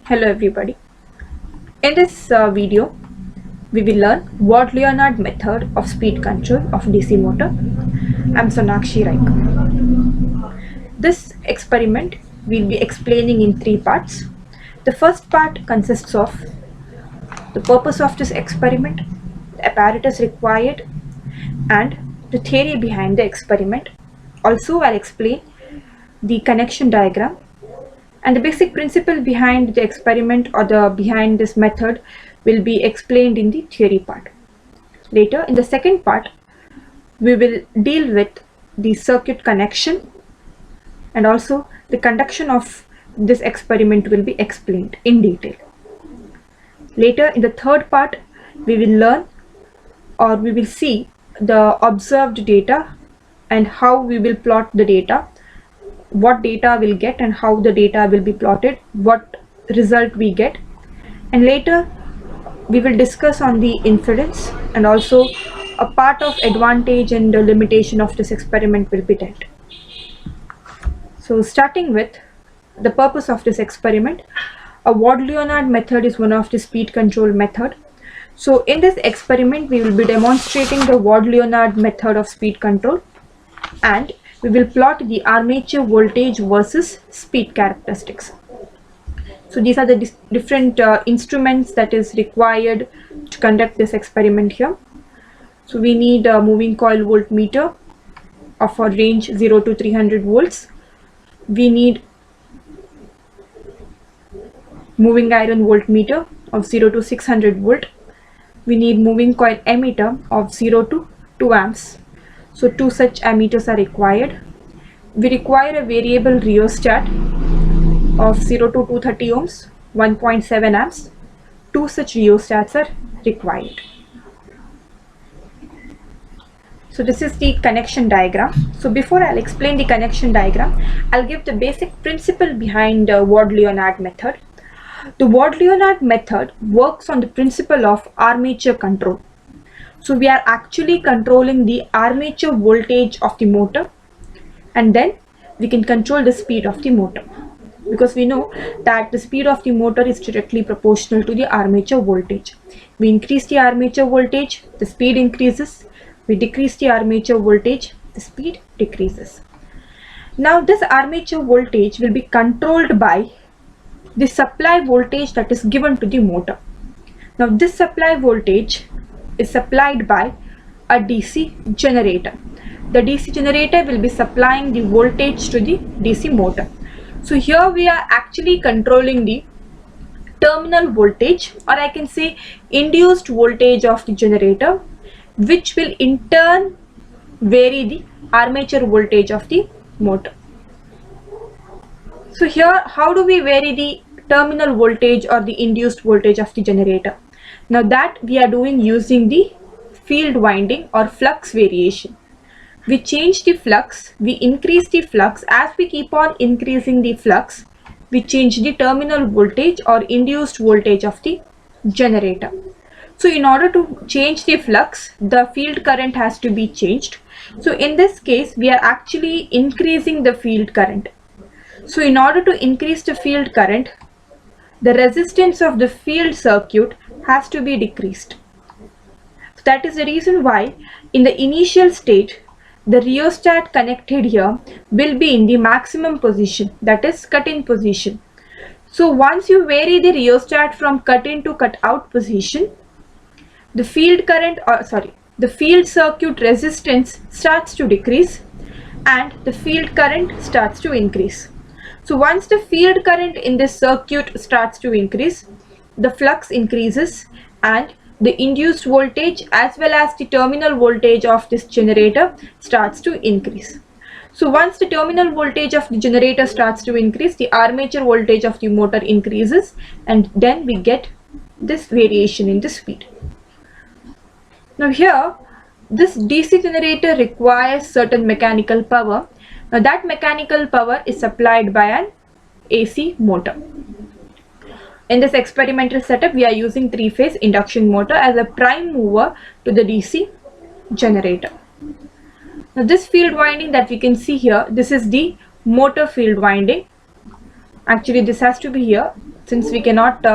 Hello everybody. In this video, we will learn Ward-Leonard method of speed control of DC motor. I'm Sonakshi Raik. This experiment we'll be explaining in three parts. The first part consists of the purpose of this experiment, the apparatus required, and the theory behind the experiment. Also, I'll explain the connection diagram and the basic principle behind the experiment or behind this method will be explained in the theory part. Later, in the second part, we will deal with the circuit connection, and also the conduction of this experiment will be explained in detail. Later, in the third part, we will learn or we will see the observed data and how we will plot the data, what data we'll get and how the data will be plotted, what result we get, and later we will discuss on the inference, and also a part of advantage and the limitation of this experiment will be dealt. So starting with the purpose of this experiment, a Ward-Leonard method is one of the speed control method. So in this experiment we will be demonstrating the Ward-Leonard method of speed control, and we will plot the armature voltage versus speed characteristics. So these are the different instruments that is required to conduct this experiment here. So we need a moving coil voltmeter of a range 0 to 300 volts. We need moving iron voltmeter of 0 to 600 volt. We need moving coil ammeter of 0 to 2 amps. So two such ammeters are required. We require a variable rheostat of 0 to 230 ohms, 1.7 amps. Two such rheostats are required. So this is the connection diagram. So before I'll explain the connection diagram, I'll give the basic principle behind the Ward-Leonard method. The Ward-Leonard method works on the principle of armature control. So we are actually controlling the armature voltage of the motor, and then we can control the speed of the motor, because we know that the speed of the motor is directly proportional to the armature voltage. We increase the armature voltage, the speed increases. We decrease the armature voltage, the speed decreases. Now this armature voltage will be controlled by the supply voltage that is given to the motor. Now this supply voltage is supplied by a DC generator. The DC generator will be supplying the voltage to the DC motor. So here we are actually controlling the terminal voltage, or I can say induced voltage of the generator, which will in turn vary the armature voltage of the motor. So here, how do we vary the terminal voltage or the induced voltage of the generator? Now that we are doing using the field winding or flux variation. We change the flux, we increase the flux. As we keep on increasing the flux, we change the terminal voltage or induced voltage of the generator. So in order to change the flux, the field current has to be changed. So in this case, we are actually increasing the field current. So in order to increase the field current, the resistance of the field circuit has to be decreased. So that is the reason why in the initial state, the rheostat connected here will be in the maximum position, that is cut-in position. So once you vary the rheostat from cut-in to cut-out position, the field current, the field circuit resistance starts to decrease and the field current starts to increase. So once the field current in this circuit starts to increase, the flux increases and the induced voltage as well as the terminal voltage of this generator starts to increase. So once the terminal voltage of the generator starts to increase, the armature voltage of the motor increases, and then we get this variation in the speed. Now here, this DC generator requires certain mechanical power. Now that mechanical power is supplied by an AC motor. In this experimental setup, we are using three-phase induction motor as a prime mover to the DC generator. Now this field winding that we can see here, this is the motor field winding. Actually this has to be here. since we cannot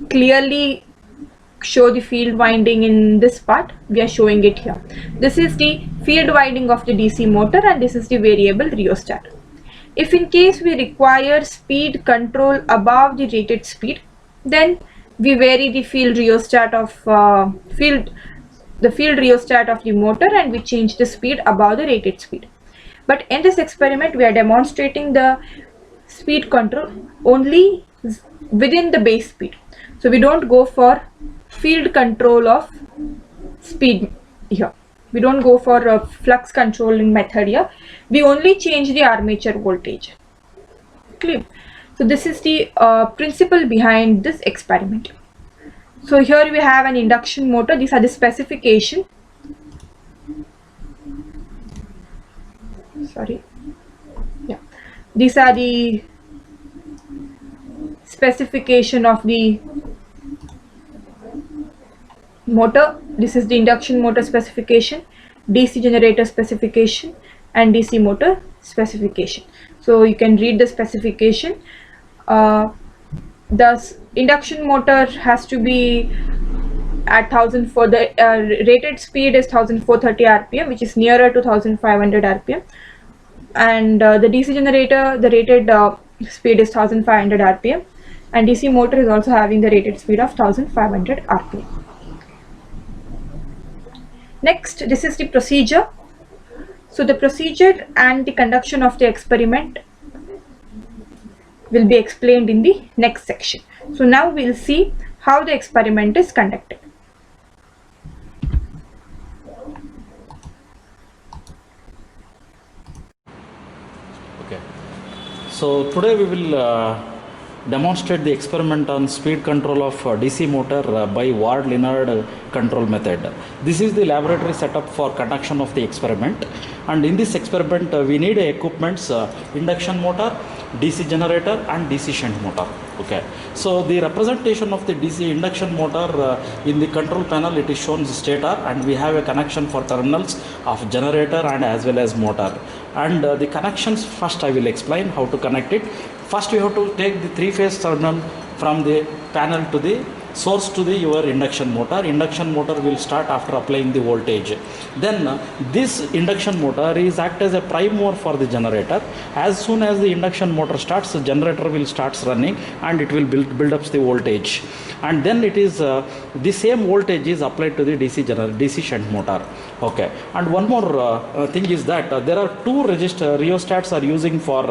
clearly show the field winding in this part, we are showing it here. This is the field winding of the DC motor, and this is the variable rheostat. If in case we require speed control above the rated speed, then we vary the field rheostat of the field rheostat of the motor, and we change the speed above the rated speed. But in this experiment, we are demonstrating the speed control only within the base speed. So we don't go for field control of speed here. We don't go for a flux controlling method here. We only change the armature voltage. Clear? So this is the principle behind this experiment. So here we have an induction motor. These are the specification. Sorry. Yeah. These are the specification of the motor. This is the induction motor specification, DC generator specification, and DC motor specification. So you can read the specification. The induction motor has to be at 1000 for the rated speed is 1430 rpm, which is nearer to 1500 rpm, and the DC generator, the rated speed is 1500 rpm, and DC motor is also having the rated speed of 1500 rpm. Next, this is the procedure. So the procedure and the conduction of the experiment will be explained in the next section. So now we'll see how the experiment is conducted. Okay. So today we will demonstrate the experiment on speed control of DC motor by Ward-Lennard control method. This is the laboratory setup for conduction of the experiment, and in this experiment we need equipments induction motor, DC generator, and DC shunt motor. Okay, so the representation of the DC induction motor in the control panel, it is shown the stator, and we have a connection for terminals of generator and as well as motor. And the connections, first I will explain how to connect it. First you have to take the three-phase terminal from the panel to the source to the your induction motor. Induction motor will start after applying the voltage. Then this induction motor is act as a prime mover for the generator. As soon as the induction motor starts, the generator will start running and it will build up the voltage. And then it is the same voltage is applied to the DC shunt motor. Okay, and one more thing is that there are two rheostats are using for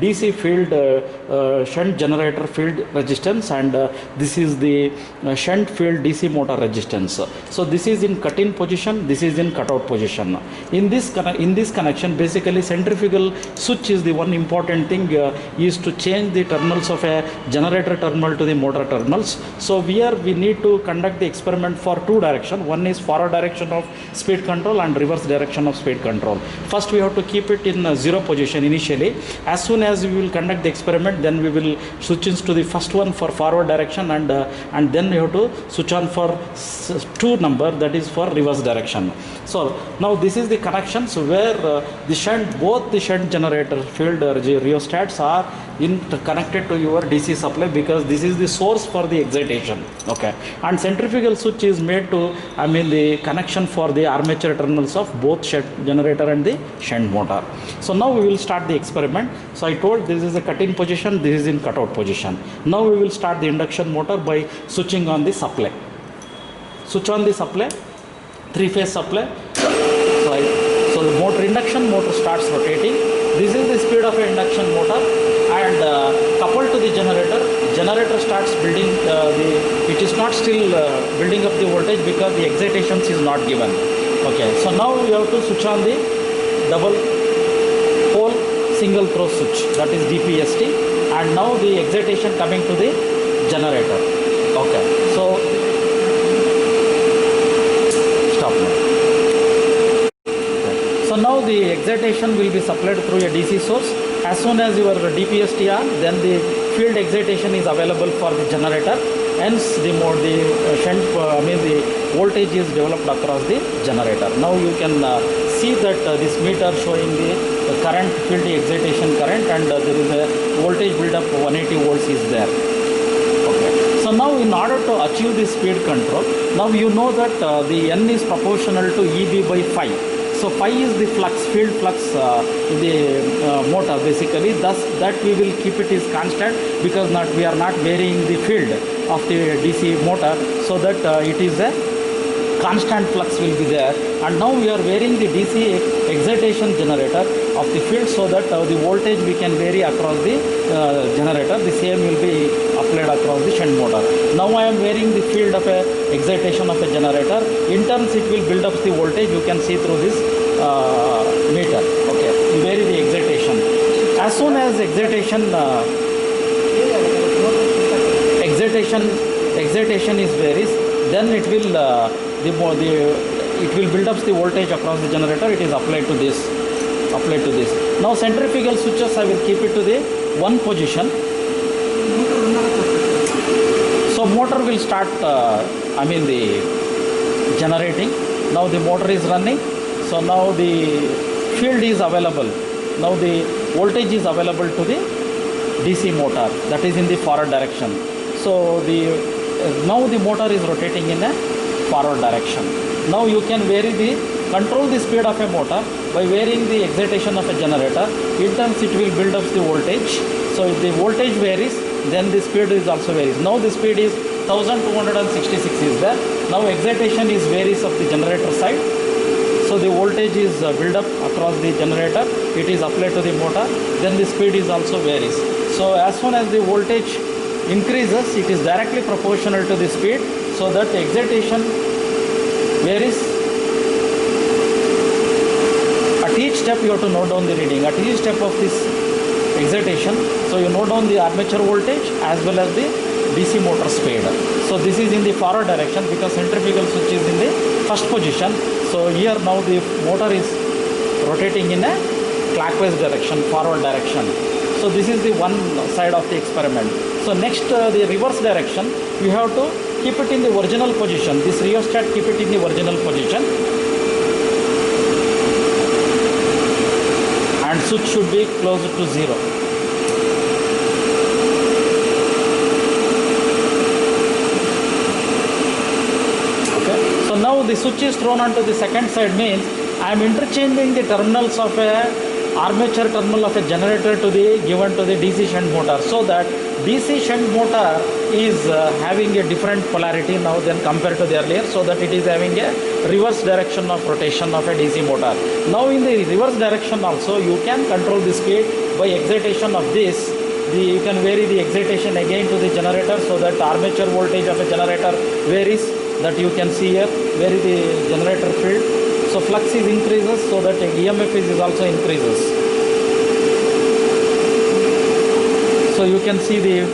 DC field shunt generator field resistance, and this is the shunt field DC motor resistance. So this is in cut-in position, this is in cut-out position. In this connection, basically centrifugal switch is the one important thing is to change the terminals of a generator terminal to the motor terminals. So here we need to conduct the experiment for two direction. One is forward direction of speed control and reverse direction of speed control. First we have to keep it in zero position initially. As soon as we will conduct the experiment, then we will switch into the first one for forward direction, and then you have to switch on for 2 number, that is for reverse direction. So now this is the connection, so where both the shunt generator field rheostats are connected to your DC supply, because this is the source for the excitation. Okay, and centrifugal switch is made to the connection for the armature terminals of both shunt generator and the shunt motor. So now we will start the experiment. So I told this is a cut-in position, this is in cut-out position. Now we will start the induction motor by switching on the supply. Switch on the supply, three-phase supply. So the motor, induction motor starts rotating. This is the speed of an induction motor, and coupled to the generator starts building it is not still building up the voltage because the excitation is not given. Okay, so now we have to switch on the double pole single throw switch, that is DPST, and now the excitation coming to the generator. Okay, so stop now. Okay. So now the excitation will be supplied through a DC source. As soon as your DPST on, then the field excitation is available for the generator. Hence the voltage is developed across the generator. Now you can see that this meter showing the current, field excitation current, and there is a voltage build up 180 volts is there. So now in order to achieve this speed control, now you know that the N is proportional to EB by phi. So phi is the flux, field flux in the motor basically. Thus that we will keep it is constant because we are not varying the field of the DC motor, so that it is a constant flux will be there. And now we are varying the DC excitation generator of the field, so that the voltage we can vary across the generator. The same will be applied across the shunt motor. Now I am varying the field of a excitation of a generator. In turns it will build up the voltage. You can see through this meter. Okay, you vary the excitation. As soon as excitation is varies, then it will it will build up the voltage across the generator. It is applied to this. Now centrifugal switches, I will keep it to the one position. So motor will start the generating. Now the motor is running. So now the field is available. Now the voltage is available to the DC motor, that is in the forward direction. So now the motor is rotating in a forward direction. Now you can control the speed of a motor by varying the excitation of a generator. In turns it will build up the voltage. So if the voltage varies, then the speed is also varies. Now the speed is 1266 is there. Now excitation is varies of the generator side. So the voltage is built up across the generator. It is applied to the motor. Then the speed is also varies. So as soon as the voltage increases, it is directly proportional to the speed, so that the excitation varies. At each step you have to note down the reading. At each step of this excitation, so you note down the armature voltage as well as the DC motor speed. So this is in the forward direction because centrifugal switch is in the first position. So here now the motor is rotating in a clockwise direction, forward direction. So this is the one side of the experiment. So next the reverse direction, you have to keep it in the original position. This rheostat, keep it in the original position. And switch should be close to 0. Okay. So now the switch is thrown onto the second side, means I am interchanging the terminals of a armature terminal of a generator to the given to the DC shunt motor, so that DC shunt motor is having a different polarity now than compared to the earlier, so that it is having a reverse direction of rotation of a DC motor. Now in the reverse direction also you can control the speed by excitation of this. You can vary the excitation again to the generator, so that armature voltage of a generator varies, that you can see here, vary the generator field. So flux is increases, so that EMF is also increases. So you can see the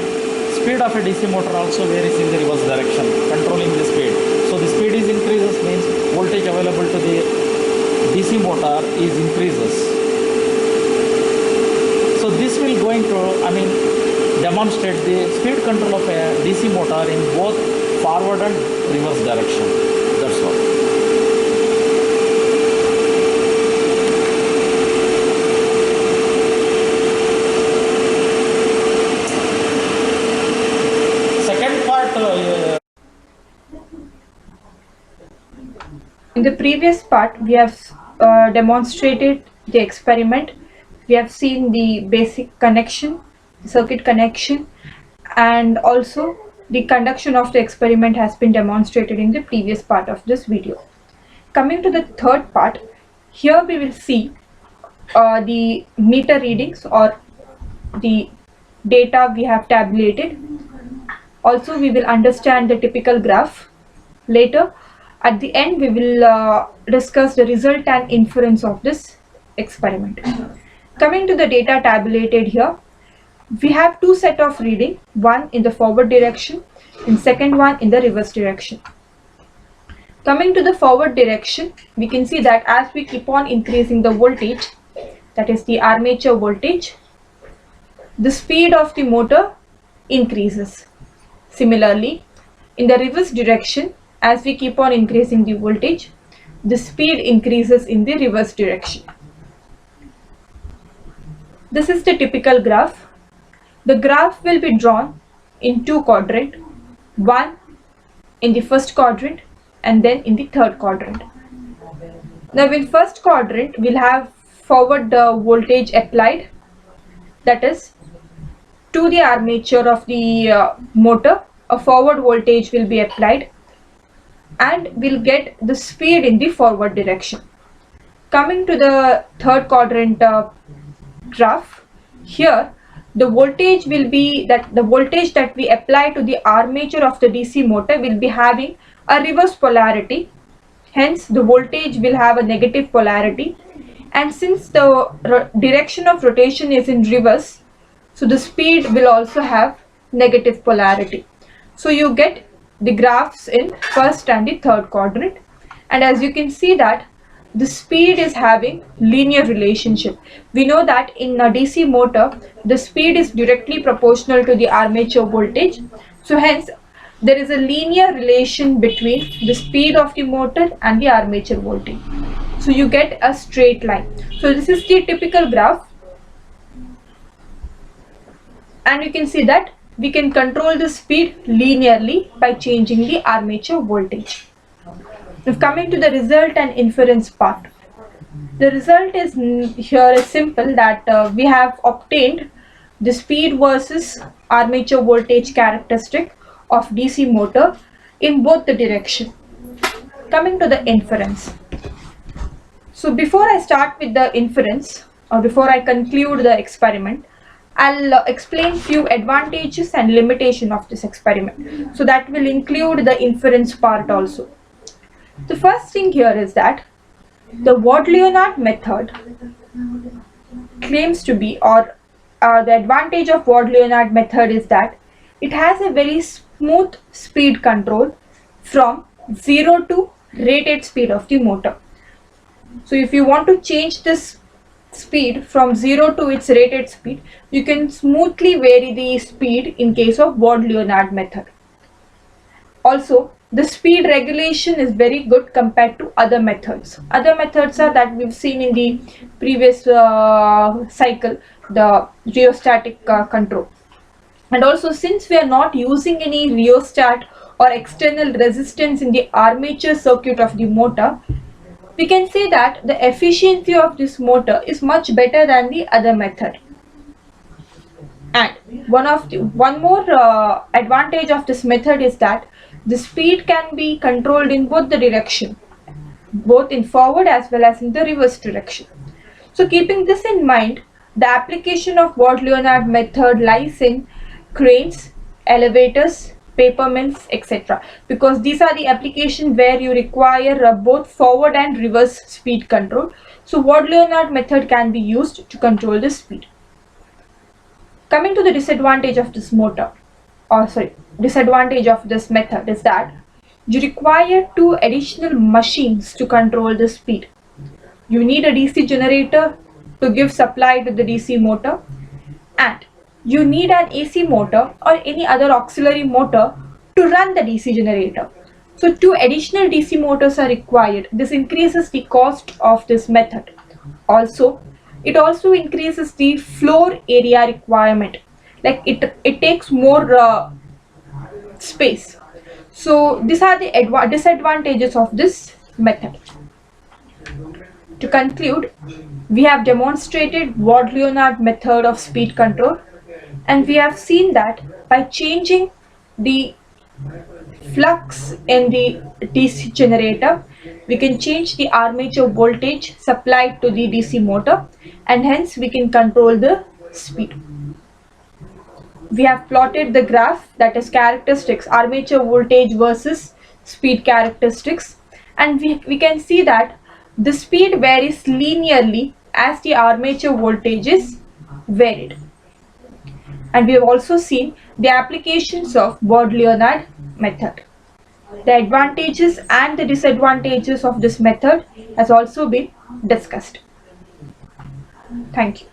speed of a DC motor also varies in the reverse direction, controlling the speed. So the speed is increases, means voltage available to the DC motor is increases. So this will going to demonstrate the speed control of a DC motor in both forward and reverse direction. That's all. In the previous part, we have demonstrated the experiment. We have seen the basic connection, circuit connection, and also the conduction of the experiment has been demonstrated in the previous part of this video. Coming to the third part, here we will see the meter readings or the data we have tabulated. Also, we will understand the typical graph. Later, at the end, we will discuss the result and inference of this experiment. Coming to the data tabulated here, we have two set of reading, one in the forward direction and second one in the reverse direction. Coming to the forward direction, we can see that as we keep on increasing the voltage, that is the armature voltage, the speed of the motor increases. Similarly, in the reverse direction, as we keep on increasing the voltage, the speed increases in the reverse direction. This is the typical graph. The graph will be drawn in two quadrants. one in the first quadrant and then in the third quadrant. Now in first quadrant we'll have forward voltage applied, that is to the armature of the motor a forward voltage will be applied and we'll get the speed in the forward direction. Coming to the third quadrant graph, here the voltage will be that the voltage that we apply to the armature of the DC motor will be having a reverse polarity, hence the voltage will have a negative polarity, and since the direction of rotation is in reverse, so the speed will also have negative polarity. So you get the graphs in first and the third quadrant, and as you can see that the speed is having linear relationship. We know that in a DC motor the speed is directly proportional to the armature voltage, so hence there is a linear relation between the speed of the motor and the armature voltage, so you get a straight line. So this is the typical graph, and you can see that we can control the speed linearly by changing the armature voltage. Now coming to the result and inference part, the result is here is simple, that we have obtained the speed versus armature voltage characteristic of DC motor in both the direction. Coming to the inference, so before I start with the inference or before I conclude the experiment, I'll explain few advantages and limitation of this experiment, so that will include the inference part also. The first thing here is that the Ward-Leonard method claims to be, or the advantage of Ward-Leonard method is that it has a very smooth speed control from 0 to rated speed of the motor. So if you want to change this speed from 0 to its rated speed, you can smoothly vary the speed in case of Ward-Leonard method. Also, the speed regulation is very good compared to other methods. Other methods are that we've seen in the previous cycle, the rheostatic control. And also, since we are not using any rheostat or external resistance in the armature circuit of the motor, we can say that the efficiency of this motor is much better than the other method. And one more advantage of this method is that the speed can be controlled in both the direction, both in forward as well as in the reverse direction. So keeping this in mind, the application of Ward-Leonard method lies in cranes, elevators, paper mills, etc. because these are the applications where you require both forward and reverse speed control. So Ward-Leonard method can be used to control the speed. Coming to the disadvantage of this disadvantage of this method is that you require 2 additional machines to control the speed. You need a DC generator to give supply to the DC motor, and you need an AC motor or any other auxiliary motor to run the DC generator. So 2 additional DC motors are required. This increases the cost of this method. It also increases the floor area requirement, like it takes more space. So these are the disadvantages of this method. To conclude, we have demonstrated Ward-Leonard method of speed control, and we have seen that by changing the flux in the DC generator, we can change the armature voltage supplied to the DC motor, and hence we can control the speed. We have plotted the graph, that is characteristics, armature voltage versus speed characteristics, and we can see that the speed varies linearly as the armature voltage is varied. And we have also seen the applications of Ward-Leonard method. The advantages and the disadvantages of this method has also been discussed. Thank you.